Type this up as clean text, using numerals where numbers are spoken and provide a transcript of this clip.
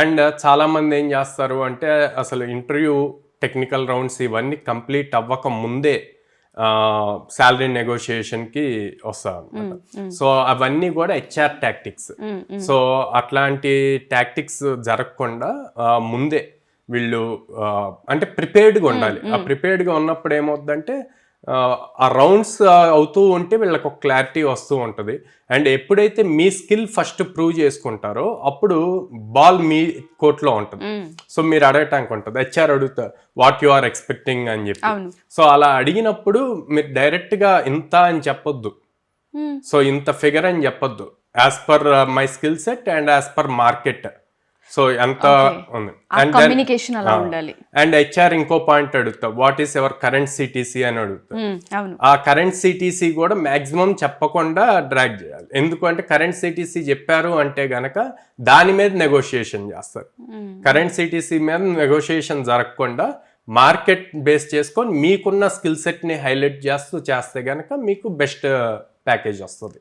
And చాలామంది ఏం చేస్తారు అంటే అసలు ఇంటర్వ్యూ టెక్నికల్ రౌండ్స్ ఇవన్నీ కంప్లీట్ అవ్వక ముందే శాలరీ నెగోషియేషన్కి వస్తారు అనమాట. సో అవన్నీ కూడా హెచ్ఆర్ టాక్టిక్స్. సో అట్లాంటి టాక్టిక్స్ జరగకుండా ముందే వీళ్ళు అంటే ప్రిపేర్డ్గా ఉండాలి. ఆ ప్రిపేర్డ్గా ఉన్నప్పుడు ఏమవుతుందంటే ఆ రౌండ్స్ అవుతూ ఉంటే వీళ్ళకి ఒక క్లారిటీ వస్తూ ఉంటుంది. అండ్ ఎప్పుడైతే మీ స్కిల్ ఫస్ట్ ప్రూవ్ చేసుకుంటారో అప్పుడు బాల్ మీ కోర్ట్లో ఉంటుంది. సో మీరు అడగటానికి ఉంటుంది, హెచ్ఆర్ అడుగుతా వాట్ యు ఆర్ ఎక్స్పెక్టింగ్ అని చెప్పి. సో అలా అడిగినప్పుడు మీరు డైరెక్ట్గా ఇంత అని చెప్పొద్దు. సో ఇంత ఫిగర్ అని చెప్పొద్దు, as per my skill set and as per market. So ఎంత ఉంది కమ్యూనికేషన్ అలా ఉండాలి. అండ్ హెచ్ఆర్ ఇంకో పాయింట్ అడుగుతా, what is ever current CTC అని అడుగుతా. ఆ కరెంట్ సిటీసీ కూడా మాక్సిమం చెప్పకుండా డ్రాగ్ చేయాలి. ఎందుకంటే కరెంట్ సిటీసీ చెప్పారు అంటే గనక దాని మీద నెగోషియేషన్ చేస్తారు. కరెంట్ సిటీసీ మీద నెగోషియేషన్ జరగకుండా మార్కెట్ బేస్ చేసుకొని మీకున్న స్కిల్ సెట్ ని హైలైట్ చేస్తే గనక మీకు బెస్ట్ ప్యాకేజ్ వస్తుంది.